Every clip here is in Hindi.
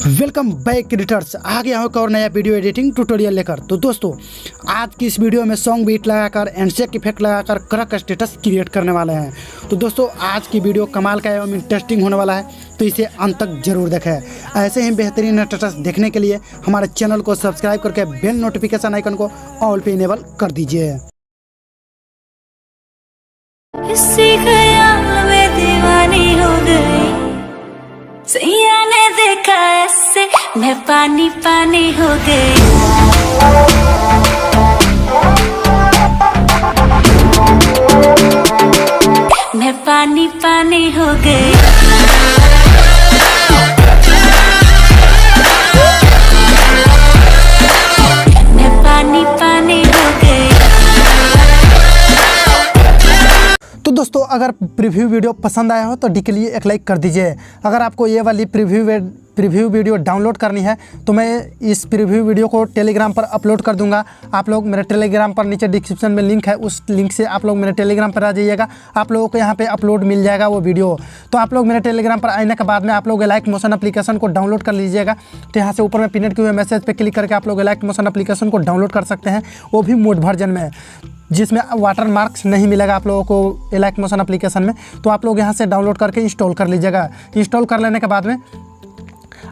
Welcome back creators. आ गया हूँ एक और नया वीडियो एडिटिंग ट्यूटोरियल लेकर। तो दोस्तों आज की इस वीडियो में सॉन्ग बीट लगाकर एंडशेक इफेक्ट लगाकर क्रक स्टेटस क्रिएट करने वाले हैं। तो दोस्तों आज की वीडियो कमाल का एवं इंटरेस्टिंग होने वाला है, तो इसे अंत तक जरूर देखें। ऐसे ही बेहतरीन स्टेटस देखने के लिए हमारे चैनल को सब्सक्राइब करके बेल नोटिफिकेशन आइकन को ऑल पे इनेबल कर दीजिए। इसी ख्याल में दीवानी हो गई, सैया ने देखा ऐसे मैं पानी पानी हो गई। मैं पानी पानी हो गई। मैं पानी पानी हो गई। तो दोस्तों अगर प्रीव्यू वीडियो पसंद आया हो तो डी के लिए एक लाइक कर दीजिए। अगर आपको ये वाली प्रीव्यू वीडियो डाउनलोड करनी है तो मैं इस प्रीव्यू वीडियो को टेलीग्राम पर अपलोड कर दूंगा। आप लोग मेरे टेलीग्राम पर नीचे डिस्क्रिप्शन में लिंक है, उस लिंक से आप लोग मेरे टेलीग्राम पर आ जाइएगा। आप लोगों को यहाँ पे अपलोड मिल जाएगा वो वीडियो। तो आप लोग मेरे टेलीग्राम पर आने के बाद में आप लोग लाइक मोशन एप्लीकेशन को डाउनलोड कर लीजिएगा। तो यहाँ से ऊपर में पिन किए हुए मैसेज पर क्लिक करके आप लोग लाइक मोशन एप्लीकेशन को डाउनलोड कर सकते हैं, वो भी मोड वर्जन में, जिसमें वाटर मार्क्स नहीं मिलेगा आप लोगों को लाइक मोशन एप्लीकेशन में। तो आप लोग यहाँ से डाउनलोड करके इंस्टॉल कर लीजिएगा। इंस्टॉल कर लेने के बाद में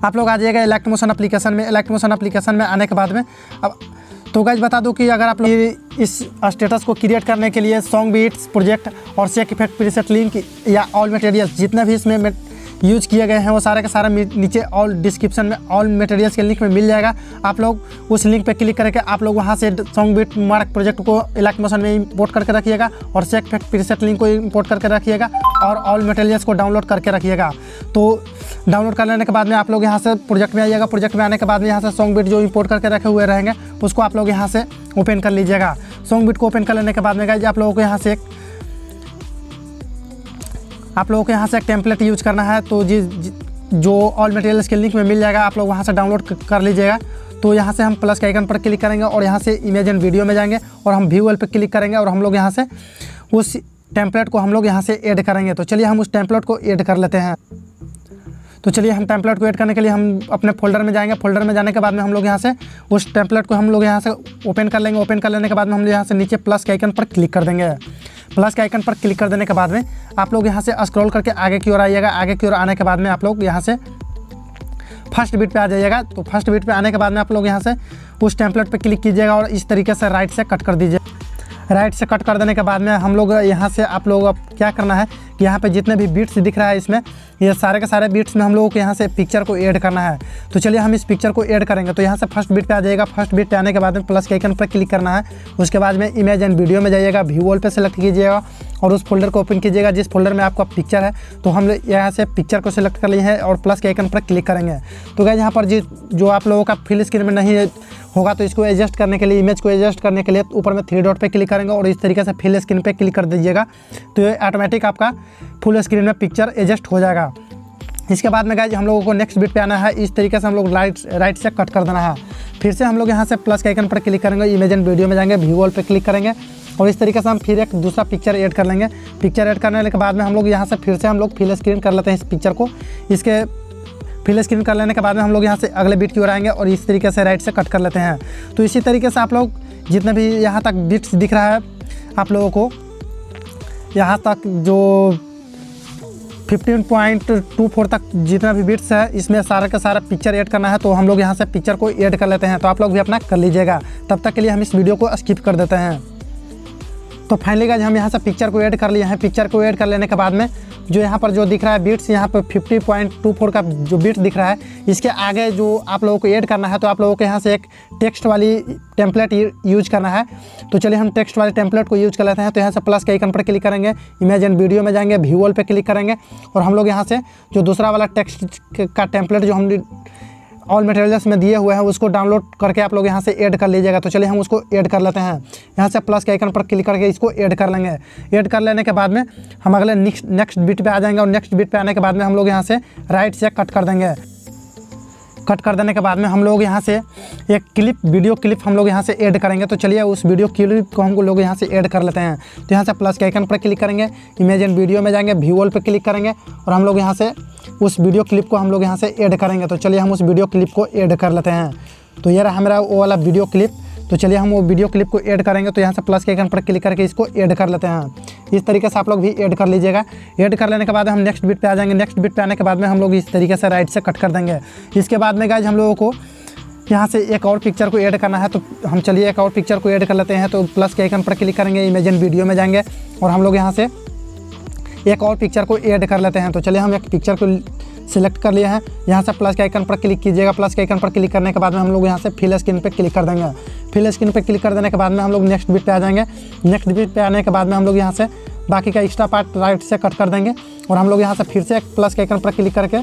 आप लोग आ जाइएगा इलेक्ट मोशन एप्लीकेशन में। इलेक्ट मोशन एप्लीकेशन में आने के बाद में अब तो गाइस बता दूं कि अगर आप लोग इस स्टेटस को क्रिएट करने के लिए सॉन्ग बीट्स प्रोजेक्ट और शेक इफेक्ट प्रीसेट लिंक या ऑल मटेरियल्स जितने भी इसमें यूज किए गए हैं वो सारे के सारे नीचे ऑल डिस्क्रिप्शन में ऑल मटेरियल्स के लिंक में मिल जाएगा। आप लोग उस लिंक पे क्लिक करके आप लोग वहाँ से सॉन्ग बीट मार्क प्रोजेक्ट को इलेक्ट मोशन में इंपोर्ट करके रखिएगा और शेक इफेक्ट प्रीसेट लिंक को इंपोर्ट करके रखिएगा और ऑल मटेरियल्स को डाउनलोड करके रखिएगा। तो डाउनलोड कर लेने के बाद में आप लोग यहाँ से प्रोजेक्ट में आइएगा। प्रोजेक्ट में आने के बाद में यहाँ से सॉन्ग बीट जो इंपोर्ट करके रखे हुए रहेंगे उसको आप लोग यहाँ से ओपन कर लीजिएगा। सॉन्ग बीट को ओपन कर लेने के बाद में गाइस आप लोगों को यहाँ से एक टेम्पलेट यूज करना है। तो जो ऑल मटेरियल्स के लिंक में मिल जाएगा, आप लोग वहाँ से डाउनलोड कर लीजिएगा। तो यहाँ से हम प्लस के आइकन पर क्लिक करेंगे और यहाँ से इमेज एंड वीडियो में जाएंगे और हम व्यू ऑल पे क्लिक करेंगे और हम लोग यहाँ से उस टेम्पलेट को हम लोग यहाँ से ऐड करेंगे। तो चलिए हम उस टेम्पलेट को ऐड कर लेते हैं। तो चलिए हम टेम्पलेट को ऐड करने के लिए हम अपने फोल्डर में जाएंगे। फोल्डर में जाने के बाद में हम लोग यहाँ से उस टेम्पलेट को हम लोग यहाँ से ओपन कर लेंगे। ओपन कर लेने के बाद में हम यहाँ से नीचे प्लस के आइकन पर क्लिक कर देंगे। प्लस के आइकन पर क्लिक कर देने के बाद में आप लोग यहाँ से स्क्रॉल करके आगे की ओर आइएगा। आगे की ओर आने के बाद में आप लोग यहाँ से फर्स्ट बीट पे आ जाइएगा। तो फर्स्ट बीट पे आने के बाद में आप लोग यहाँ से उस टेम्पलेट पे क्लिक कीजिएगा और इस तरीके से राइट से कट कर दीजिए। राइट से कट कर देने के बाद में हम लोग यहाँ से आप लोग अब क्या करना है कि यहाँ पे जितने भी बीट्स दिख रहा है इसमें, ये सारे के सारे बीट्स में हम लोगों को यहाँ से पिक्चर को ऐड करना है। तो चलिए हम इस पिक्चर को ऐड करेंगे। तो यहाँ से फर्स्ट बीट पे आ जाइएगा। फर्स्ट बीट पे आने के बाद में प्लस के आइकन पर क्लिक करना है। उसके बाद में इमेज एंड वीडियो में जाइएगा, व्यू ऑल पे सेलेक्ट कीजिएगा और उस फोल्डर को ओपन कीजिएगा जिस फोल्डर में आपका पिक्चर है। तो हम यहाँ से पिक्चर को सिलेक्ट कर लिए हैं और प्लस के आइकन पर क्लिक करेंगे। तो गाइस यहाँ पर जो आप लोगों का फिल स्क्रीन में नहीं होगा तो इसको एडजस्ट करने के लिए, इमेज को एडजस्ट करने के लिए ऊपर में 3 डॉट पे क्लिक करेंगे और इस तरीके से फिल स्क्रीन पे क्लिक कर दीजिएगा। तो ये ऑटोमेटिक आपका फुल स्क्रीन में पिक्चर एडजस्ट हो जाएगा। इसके बाद में गाइस हम लोगों को नेक्स्ट बीट पे आना है। इस तरीके से हम लोग राइट से कट कर देना है। फिर से हम लोग यहाँ से प्लस के आइकन पर क्लिक करेंगे, इमेज एंड वीडियो में जाएंगे, व्यू ऑल पे क्लिक करेंगे और इस तरीके से हम फिर एक दूसरा पिक्चर ऐड कर लेंगे। पिक्चर ऐड करने के बाद में हम लोग यहाँ से फिर से हम लोग फिल स्क्रीन कर लेते हैं इस पिक्चर को। इसके फिल स्क्रीन कर लेने के बाद में हम लोग यहाँ से अगले बीट की ओर आएंगे और इस तरीके से राइट से कट कर लेते हैं। तो इसी तरीके से आप लोग जितने भी यहाँ तक बीट्स दिख रहा है आप लोगों को, यहाँ तक जो 15.24 तक जितना भी बीट्स है इसमें सारा का सारा पिक्चर ऐड करना है। तो हम लोग यहाँ से पिक्चर को ऐड कर लेते हैं। तो आप लोग भी अपना कर लीजिएगा। तब तक के लिए हम इस वीडियो को स्किप कर देते हैं। तो फाइनली गाइस हम यहाँ से पिक्चर को ऐड कर लिए हैं। पिक्चर को ऐड कर लेने के बाद में जो यहाँ पर जो दिख रहा है बीट्स, यहाँ पर 50.24 का जो बीट्स दिख रहा है, इसके आगे जो आप लोगों को ऐड करना है तो आप लोगों को यहाँ से एक टेक्स्ट वाली टेम्पलेट यूज करना है। तो चलिए हम टेक्स्ट वाले टेम्पलेट को यूज कर लेते हैं। तो यहाँ से प्लस के आइकन पर क्लिक करेंगे, इमेज एंड वीडियो में जाएंगे, व्यू ऑल पे क्लिक करेंगे और हम लोग यहाँ से जो दूसरा वाला टेक्स्ट का टेम्पलेट जो हम ऑल मटेरियल्स में दिए हुए हैं उसको डाउनलोड करके आप लोग यहाँ से ऐड कर लीजिएगा। तो चलिए हम उसको ऐड कर लेते हैं। यहाँ से प्लस के आइकन पर क्लिक करके इसको ऐड कर लेंगे। ऐड कर लेने के बाद में हम अगले नेक्स्ट बीट पे आ जाएंगे और नेक्स्ट बीट पे आने के बाद में हम लोग यहाँ से राइट से कट कर देंगे। कट कर देने के बाद में हम लोग यहाँ से एक वीडियो क्लिप हम लोग यहाँ से ऐड करेंगे। तो चलिए उस वीडियो क्लिप को हम लोग यहाँ से ऐड कर लेते हैं। तो यहाँ से प्लस के आइकन पर क्लिक करेंगे, इमेज एंड वीडियो में जाएंगे, व्यू ऑल पे क्लिक करेंगे और हम लोग यहाँ से उस वीडियो क्लिप को हम लोग यहाँ से ऐड करेंगे। तो चलिए हम उस वीडियो क्लिप को ऐड कर लेते हैं। तो ये रहा हमारा वो वाला वीडियो क्लिप। तो चलिए हम वो वीडियो क्लिप को ऐड करेंगे। तो यहाँ से प्लस के आइकन पर क्लिक करके इसको ऐड कर लेते हैं। इस तरीके से आप लोग भी ऐड कर लीजिएगा। ऐड कर लेने के बाद हम नेक्स्ट बिट पे आ जाएंगे। नेक्स्ट बिट पे आने के बाद में हम लोग इस तरीके से राइट से कट कर देंगे। इसके बाद में गाइज हम लोगों को यहाँ से एक और पिक्चर को ऐड करना है। तो हम चलिए एक और पिक्चर को ऐड कर लेते हैं। तो प्लस के आइकन पर क्लिक करेंगे, इमेजिन वीडियो में जाएंगे और हम लोग यहाँ से एक और पिक्चर को ऐड कर लेते हैं। तो चलिए हम एक पिक्चर को सिलेक्ट कर लिए हैं। यहाँ से प्लस के आइकन पर क्लिक कीजिएगा। प्लस के आइकन पर क्लिक करने के बाद में हम लोग यहाँ से फिल स्क्रीन पे क्लिक कर देंगे। फिल स्क्रीन पे क्लिक कर देने के बाद में हम लोग नेक्स्ट बिट पे आ जाएंगे। नेक्स्ट बिट पे आने के बाद में हम लोग यहाँ से बाकी का एक्स्ट्रा पार्ट राइट से कट कर देंगे और हम लोग यहाँ से फिर से एक प्लस के आइकन पर क्लिक करके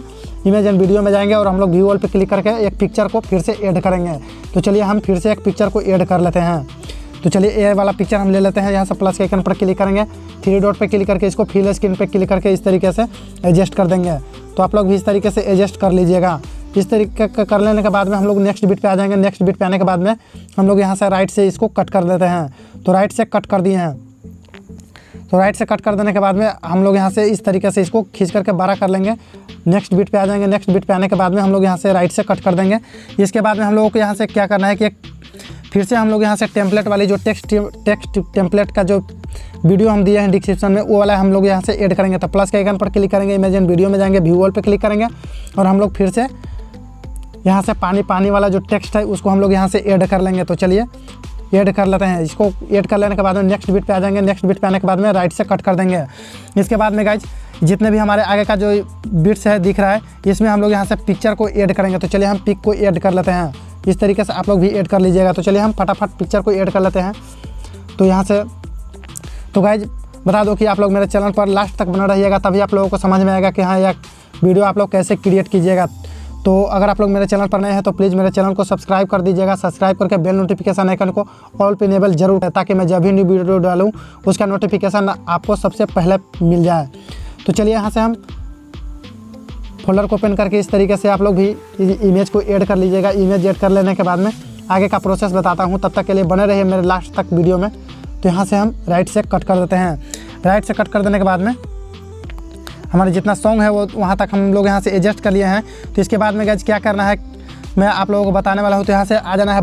इमेज एंड वीडियो में जाएंगे और हम लोग व्यू ऑल पे क्लिक करके एक पिक्चर को फिर से ऐड करेंगे। तो चलिए हम फिर से एक पिक्चर को ऐड कर लेते हैं। तो चलिए ये वाला पिक्चर हम ले लेते हैं। यहाँ से प्लस के आइकन पर क्लिक करेंगे, 3 डॉट पे क्लिक करके इसको फिल स्क्रीन पे क्लिक करके इस तरीके से एडजस्ट कर देंगे। तो आप लोग भी इस तरीके से एडजस्ट कर लीजिएगा। इस तरीके का कर लेने के बाद में हम लोग नेक्स्ट बिट पे आ जाएंगे। नेक्स्ट बिट पे आने के बाद में हम लोग यहाँ से राइट से इसको कट कर देते हैं। तो राइट से कट कर दिए हैं। तो राइट से कट कर देने के बाद में हम लोग यहाँ से इस तरीके से इसको खींच करके बड़ा कर लेंगे। नेक्स्ट बिट पे आ जाएंगे। नेक्स्ट बिट पे आने के बाद में हम लोग यहाँ से राइट से कट कर देंगे। इसके बाद में हम लोगों को यहाँ से क्या करना है कि फिर से हम लोग यहाँ से टेम्पलेट वाली जो टेक्स्ट टेम्पलेट का जो वीडियो हम दिए हैं डिस्क्रिप्शन में, वो वाला हम लोग यहाँ से ऐड करेंगे। तो प्लस के आइकन पर क्लिक करेंगे, इमेजिन वीडियो में जाएंगे, व्यू ऑल पे क्लिक करेंगे और हम लोग फिर से यहाँ से पानी पानी वाला जो टेक्स्ट है उसको हम लोग यहाँ से ऐड कर लेंगे। तो चलिए ऐड कर लेते हैं। इसको ऐड कर लेने के बाद में नेक्स्ट बिट पे आ जाएंगे। नेक्स्ट बिट पे आने के बाद में राइट से कट कर देंगे। इसके बाद में गाइज जितने भी हमारे आगे का जो बिट्स है दिख रहा है, इसमें हम लोग यहाँ से पिक्चर को ऐड करेंगे। तो चलिए हम पिक को ऐड कर लेते हैं। इस तरीके से आप लोग भी ऐड कर लीजिएगा। तो चलिए हम फटाफट पिक्चर को ऐड कर लेते हैं। तो यहाँ से तो गाइज बता दो कि आप लोग मेरे चैनल पर लास्ट तक बना रहिएगा, तभी आप लोगों को समझ में आएगा कि हाँ यह वीडियो आप लोग कैसे क्रिएट कीजिएगा। तो अगर आप लोग मेरे चैनल पर नए हैं तो प्लीज़ मेरे चैनल को सब्सक्राइब कर दीजिएगा। सब्सक्राइब करके बेल नोटिफिकेशन आइकन को ऑल पे इनेबल जरूर है, ताकि मैं जब भी न्यू वीडियो डालूँ उसका नोटिफिकेशन आपको सबसे पहले मिल जाए। तो चलिए यहाँ से हम फोल्डर को ओपन करके इस तरीके से आप लोग भी इमेज को ऐड कर लीजिएगा। इमेज ऐड कर लेने के बाद में आगे का प्रोसेस बताता हूँ, तब तक के लिए बने रहिए मेरे लास्ट तक वीडियो में। तो यहाँ से हम राइट से कट कर देते हैं। राइट से कट कर देने के बाद में हमारे जितना सॉन्ग है वो वहाँ तक हम लोग यहाँ से एडजस्ट कर लिए हैं। तो इसके बाद में गाइस क्या करना है मैं आप लोगों को बताने वाला हूँ। तो यहाँ से आ जाना है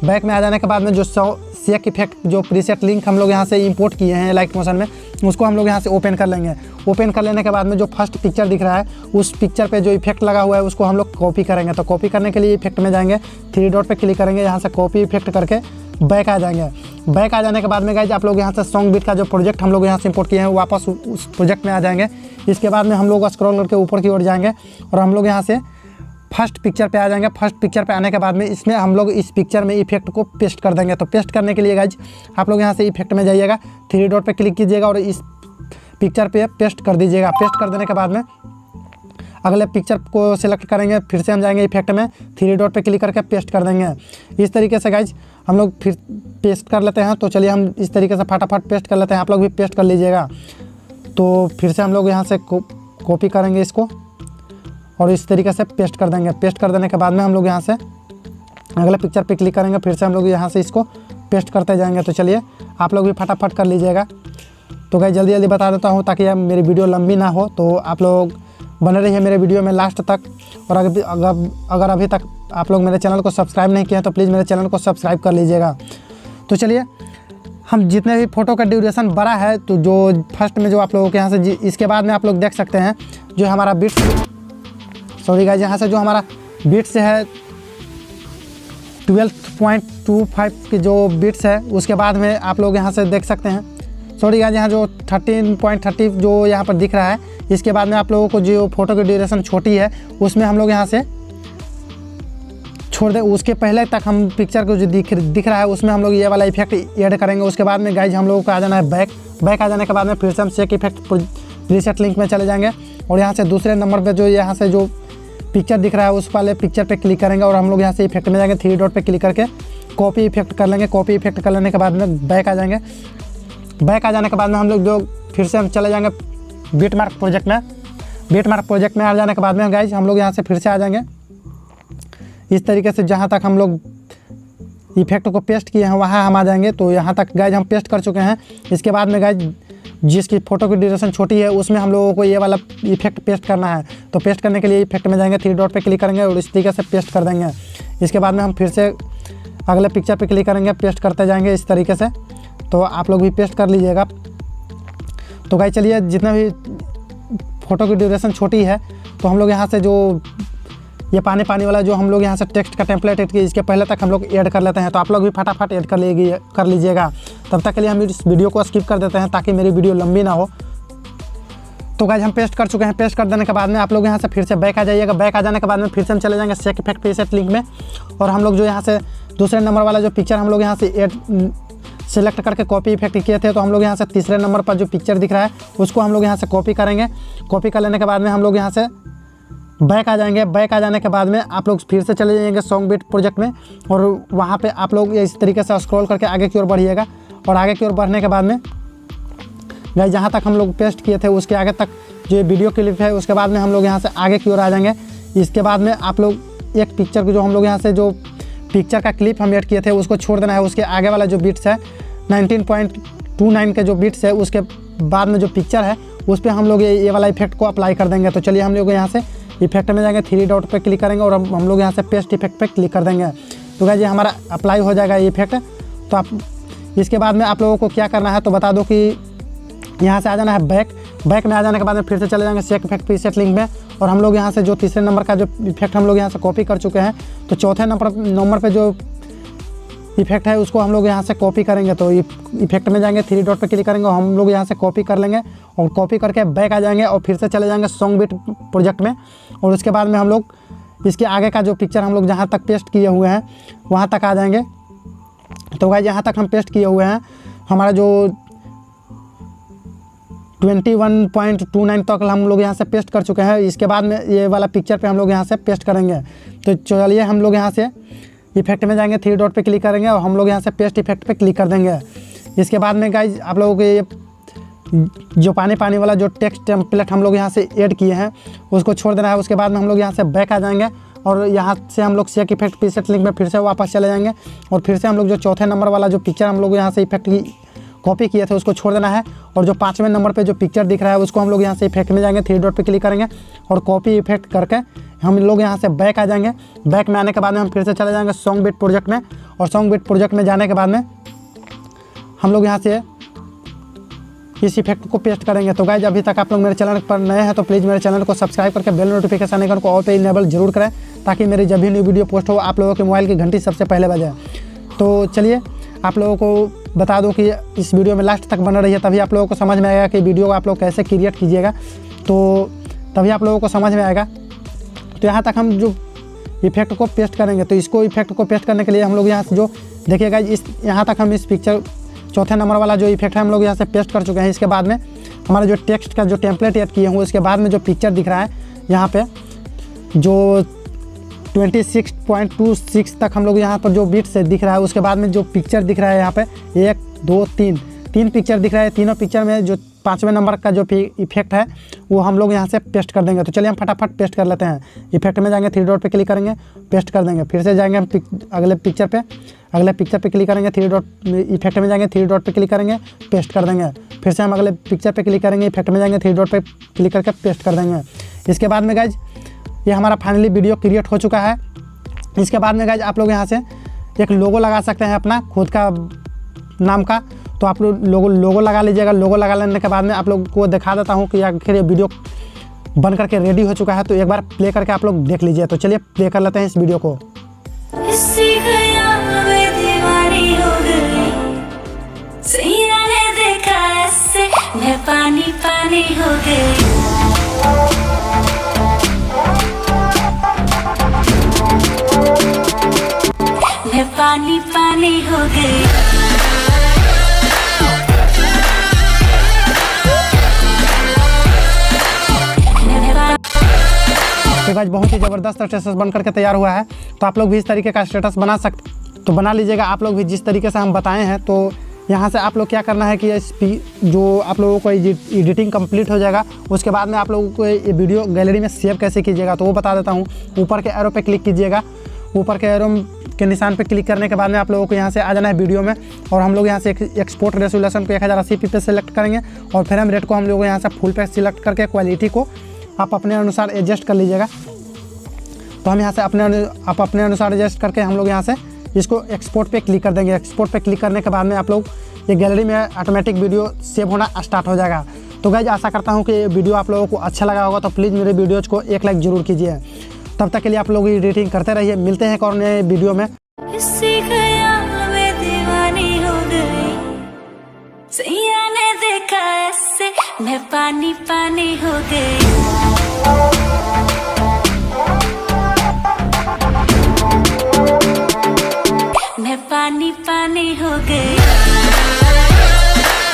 बैक में आ जाने के बाद में जो शेक इफेक्ट जो प्रीसेट लिंक हम लोग यहाँ से इंपोर्ट किए हैं लाइट मोशन में, उसको हम लोग यहाँ से ओपन कर लेंगे। ओपन कर लेने के बाद में जो फर्स्ट पिक्चर दिख रहा है उस पिक्चर पे जो इफेक्ट लगा हुआ है उसको हम लोग कॉपी करेंगे। तो कॉपी करने के लिए इफेक्ट में जाएंगे, 3 डॉट पे क्लिक करेंगे, यहाँ से कॉपी इफेक्ट करके बैक आ जाएंगे। बैक आ जाने के बाद में गाइज आप लोग यहाँ से सॉन्ग बीट का जो प्रोजेक्ट हम लोग यहाँ से इंपोर्ट किए हैं वापस उस प्रोजेक्ट में आ जाएंगे। इसके बाद में हम लोग स्क्रॉल करके ऊपर की ओर जाएंगे और हम लोग यहाँ से फर्स्ट पिक्चर पे आ जाएंगे। फर्स्ट पिक्चर पे आने के बाद में इसमें हम लोग इस पिक्चर में इफेक्ट को पेस्ट कर देंगे। तो पेस्ट करने के लिए गाइज आप लोग यहाँ से इफेक्ट में जाइएगा, 3 डॉट पे क्लिक कीजिएगा और इस पिक्चर पे पेस्ट कर दीजिएगा। पेस्ट कर देने के बाद में अगले पिक्चर को सिलेक्ट करेंगे, फिर से हम जाएंगे इफेक्ट में, 3 डॉट पे क्लिक करके पेस्ट कर देंगे। इस तरीके से गाइज हम लोग फिर पेस्ट कर लेते हैं। तो चलिए हम इस तरीके से फटाफट पेस्ट कर लेते हैं। आप लोग भी पेस्ट कर लीजिएगा। तो फिर से हम लोग यहाँ से कॉपी करेंगे इसको और इस तरीके से पेस्ट कर देंगे। पेस्ट कर देने के बाद में हम लोग यहाँ से अगले पिक्चर पे क्लिक करेंगे, फिर से हम लोग यहाँ से इसको पेस्ट करते जाएंगे। तो चलिए आप लोग भी फटाफट कर लीजिएगा। तो गाइस जल्दी जल्दी बता देता हूँ ताकि मेरी वीडियो लंबी ना हो। तो आप लोग बने रहिए मेरे वीडियो में लास्ट तक। और अगर अभी तक आप लोग मेरे चैनल को सब्सक्राइब नहीं किए हैं तो प्लीज़ मेरे चैनल को सब्सक्राइब कर लीजिएगा। तो चलिए हम जितने भी फ़ोटो का ड्यूरेशन बड़ा है, तो जो फर्स्ट में जो आप लोगों के यहाँ से इसके बाद में आप लोग देख सकते हैं जो हमारा बीट्स, सॉरी गाइस, यहाँ से जो हमारा बीट्स है 12.25 की जो बीट्स है, उसके बाद में आप लोग यहाँ से देख सकते हैं, सॉरी गाइस, यहाँ जो 13.30 जो यहाँ पर दिख रहा है, इसके बाद में आप लोगों को जो फ़ोटो की ड्यूरेशन छोटी है उसमें हम लोग यहाँ से छोड़ दें। उसके पहले तक हम पिक्चर को जो दिख रहा है उसमें हम लोग ये वाला इफेक्ट ऐड करेंगे। उसके बाद में गाइज हम लोगों को आ जाना है बैक आ जाने के बाद में फिर से हम शेक इफेक्ट प्रीसेट लिंक में चले जाएंगे और यहाँ से दूसरे नंबर पे जो यहाँ से जो पिक्चर दिख रहा है उस वाले पिक्चर पे क्लिक करेंगे और हम लोग यहाँ से इफेक्ट में जाएंगे, 3 डॉट पे क्लिक करके कॉपी इफेक्ट कर लेंगे। कॉपी इफेक्ट कर लेने के बाद में बैक आ जाएंगे। बैक आ जाने के बाद में हम लोग जो फिर से हम चले जाएंगे बीट मार्क प्रोजेक्ट में। बीट मार्क प्रोजेक्ट में आ जाने के बाद में गाइज हम लोग यहाँ से फिर से आ जाएंगे इस तरीके से, जहाँ तक हम लोग इफेक्ट को पेस्ट किए हैं वहाँ हम आ जाएंगे। तो यहाँ तक गाइज हम पेस्ट कर चुके हैं। इसके बाद में गाइज जिसकी फ़ोटो की ड्यूरेशन छोटी है उसमें हम लोगों को ये वाला इफेक्ट पेस्ट करना है। तो पेस्ट करने के लिए इफेक्ट में जाएंगे, 3 डॉट पे क्लिक करेंगे और इस तरीके से पेस्ट कर देंगे। इसके बाद में हम फिर से अगले पिक्चर पे क्लिक करेंगे, पेस्ट करते जाएंगे इस तरीके से। तो आप लोग भी पेस्ट कर लीजिएगा। तो गाइस चलिए, जितना भी फ़ोटो की ड्यूरेशन छोटी है तो हम लोग यहाँ से जो ये पानी पानी वाला जो हम लोग यहाँ से टेक्स्ट का टेम्पलेट ऐड किया, इसके पहले तक हम लोग ऐड कर लेते हैं। तो आप लोग भी फटाफट ऐड कर लीजिएगा। तब तक के लिए हम इस वीडियो को स्किप कर देते हैं ताकि मेरी वीडियो लंबी ना हो। तो गाइस हम पेस्ट कर चुके हैं। पेस्ट कर देने के बाद में आप लोग यहाँ से फिर से बैक आ जाइएगा। बैक आ जाने के बाद में फिर से हम चले जाएंगे सेक इफेक्ट प्रीसेट लिंक में, और हम लोग जो यहाँ से दूसरे नंबर वाला जो पिक्चर हम लोग यहाँ से ऐड सेलेक्ट करके कॉपी इफेक्ट किए थे, तो हम लोग यहाँ से तीसरे नंबर पर जो पिक्चर दिख रहा है उसको हम लोग यहाँ से कॉपी करेंगे। कॉपी कर लेने के बाद में हम लोग यहाँ से बैक आ जाएंगे। बैक आ जाने के बाद में आप लोग फिर से चले जाएंगे सॉन्ग बीट प्रोजेक्ट में, और वहाँ पे आप लोग इस तरीके से स्क्रॉल करके आगे की ओर बढ़िएगा। और आगे की ओर बढ़ने के बाद में गाइस जहाँ तक हम लोग पेस्ट किए थे उसके आगे तक जो ये वीडियो क्लिप है, उसके बाद में हम लोग यहाँ से आगे की ओर आ जाएंगे। इसके बाद में आप लोग एक पिक्चर को जो हम लोग यहाँ से जो पिक्चर का क्लिप हम ऐड किए थे उसको छोड़ देना है। उसके आगे वाला जो बीट्स है 19.29 के जो बीट्स है, उसके बाद में जो पिक्चर है उस पर हम लोग ये वाला इफेक्ट को अप्लाई कर देंगे। तो चलिए हम लोग यहाँ से इफेक्ट में जाएंगे, 3 डॉट पे क्लिक करेंगे और हम लोग यहाँ से पेस्ट इफेक्ट पे क्लिक कर देंगे। तो गाइस ये हमारा अप्लाई हो जाएगा ये इफेक्ट। तो आप इसके बाद में आप लोगों को क्या करना है तो बता दो कि यहाँ से आ जाना है बैक में आ जाने के बाद में फिर से चले जाएंगे सेक इफेक्ट प्रीसेट लिंक में, और हम लोग यहाँ से जो तीसरे नंबर का जो इफेक्ट हम लोग यहाँ से कॉपी कर चुके हैं, तो चौथे नंबर पे जो इफेक्ट है उसको हम लोग यहाँ से कॉपी करेंगे। तो इफेक्ट में जाएंगे, 3 डॉट पे क्लिक करेंगे और हम लोग यहाँ से कॉपी कर लेंगे, और कॉपी करके बैक आ जाएंगे और फिर से चले जाएंगे सॉन्ग बीट प्रोजेक्ट में। और उसके बाद में हम लोग इसके आगे का जो पिक्चर हम लोग जहाँ तक पेस्ट किए हुए हैं वहाँ तक आ जाएंगे। तो गाइस यहाँ तक हम पेस्ट किए हुए हैं, हमारा जो 21.29 तक हम लोग यहाँ से पेस्ट कर चुके हैं। इसके बाद में ये वाला पिक्चर पे हम लोग यहाँ से पेस्ट करेंगे। तो चलिए हम लोग यहाँ से इफेक्ट में जाएंगे, 3 डॉट पे क्लिक करेंगे और हम लोग यहाँ से पेस्ट इफेक्ट पे क्लिक कर देंगे। इसके बाद में गाइज आप लोगों को ये जो पानी पानी वाला जो टेक्स्ट टेम्पलेट हम लोग यहाँ से ऐड किए हैं उसको छोड़ देना है। उसके बाद में हम लोग यहाँ से बैक आ जाएंगे और यहाँ से हम लोग सेक इफेक्ट प्रीसेट लिंक में फिर से वापस चले जाएंगे, और फिर से हम लोग जो चौथे नंबर वाला जो पिक्चर हम लोग यहाँ से इफेक्ट की कॉपी किए थे उसको छोड़ देना है, और जो 5वें नंबर पे जो पिक्चर दिख रहा है उसको हम लोग यहाँ से इफेक्ट में जाएंगे, 3 डॉट पे क्लिक करेंगे और कॉपी इफेक्ट करके हम लोग यहाँ से बैक आ जाएंगे। बैक में आने के बाद में हम फिर से चले जाएंगे सॉन्ग बीट प्रोजेक्ट में, और सॉन्ग बीट प्रोजेक्ट में जाने के बाद में हम लोग यहाँ से इस इफेक्ट को पेस्ट करेंगे। तो गाइज अभी तक आप लोग मेरे चैनल पर नए हैं तो प्लीज़ मेरे चैनल को सब्सक्राइब करके बेल नोटिफिकेशन आइकन को ऑल पे इनेबल जरूर करें, ताकि मेरी जब भी न्यू वीडियो पोस्ट हो आप लोगों के मोबाइल की घंटी सबसे पहले बजे। तो चलिए आप लोगों को बता दूं कि इस वीडियो में लास्ट तक बना रहिए, तभी आप लोगों को समझ में आएगा कि वीडियो को आप लोग कैसे क्रिएट कीजिएगा, तो तभी आप लोगों को समझ में आएगा। तो यहाँ तक हम जो इफेक्ट को पेस्ट करेंगे, तो इसको इफेक्ट को पेस्ट करने के लिए हम लोग यहाँ से जो देखिएगा इस यहाँ तक हम इस पिक्चर चौथे नंबर वाला जो इफेक्ट है हम लोग यहाँ से पेस्ट कर चुके हैं। इसके बाद में हमारा जो टेक्स्ट का जो टेम्पलेट ऐड किए हुए उसके बाद में जो पिक्चर दिख रहा है यहाँ पे जो 26.26 तक हम लोग यहाँ पर जो बीट से दिख रहा है, उसके बाद में जो पिक्चर दिख रहा है यहाँ पे 1 2 3 पिक्चर दिख रहा है। तीनों पिक्चर में जो 5वें नंबर का जो इफेक्ट है वो हम लोग यहाँ से पेस्ट कर देंगे। तो चलिए हम फटाफट पेस्ट कर लेते हैं। इफेक्ट में जाएंगे, 3 डॉट पे क्लिक करेंगे, पेस्ट कर देंगे। फिर से जाएंगे हम अगले पिक्चर पे क्लिक करेंगे, 3 डॉट इफेक्ट में जाएंगे, 3 डॉट पे क्लिक करेंगे, पेस्ट कर देंगे। फिर से हम अगले पिक्चर पे क्लिक करेंगे, इफेक्ट में जाएंगे, 3 डॉट पे क्लिक करके पेस्ट कर देंगे। इसके बाद में गाइज ये हमारा फाइनली वीडियो क्रिएट हो चुका है। इसके बाद में गाइज आप लोग यहाँ से एक लोगो लगा सकते हैं अपना खुद का नाम का, तो आप लोग लोगो लगा लीजिएगा। लोगो लगा लेने के बाद में आप लोग को दिखा देता हूँ कि आखिर ये वीडियो बन करके रेडी हो चुका है। तो एक बार प्ले करके आप लोग देख लीजिए। तो चलिए प्ले कर लेते हैं इस वीडियो को। मैं पानी पानी हो गई, मैं पानी पानी हो गई। तो गाइस बहुत ही ज़बरदस्त स्टेटस बन करके तैयार हुआ है। तो आप लोग भी इस तरीके का स्टेटस बना सकते, तो बना लीजिएगा आप लोग भी जिस तरीके से हम बताए हैं। तो यहाँ से आप लोग क्या करना है कि जो आप लोगों को एडिटिंग कंप्लीट हो जाएगा उसके बाद में आप लोगों को ये वीडियो गैलरी में सेव कैसे कीजिएगा तो वो बता देता हूँ। ऊपर के एरो पे क्लिक कीजिएगा, ऊपर के एरो के निशान पे क्लिक करने के बाद में आप लोगों को यहाँ से आ जाना है वीडियो में, और हम लोग यहाँ से एक्सपोर्ट रेजोल्यूशन को 1080p पे सेलेक्ट करेंगे और फ्रेम रेट को हम लोग यहाँ से फुल पे सिलेक्ट करके क्वालिटी को आप अपने अनुसार एडजस्ट कर लीजिएगा। तो हम यहाँ से अपने अनुसार एडजस्ट करके हम लोग यहाँ से इसको एक्सपोर्ट पे क्लिक कर देंगे। एक्सपोर्ट पे क्लिक करने के बाद में आप लोग ये गैलरी में ऑटोमेटिक वीडियो सेव होना स्टार्ट हो जाएगा। तो गाइज आशा करता हूँ कि ये वीडियो आप लोगों को अच्छा लगा होगा, तो प्लीज़ मेरे वीडियोज़ को एक लाइक ज़रूर कीजिए। तब तक के लिए आप लोग एडिटिंग करते रहिए। मिलते हैं एक और नए वीडियो में। इसी ख्याल में दीवानी हो गई, सैया ने देखा ऐसे मैं पानी पानी हो गई।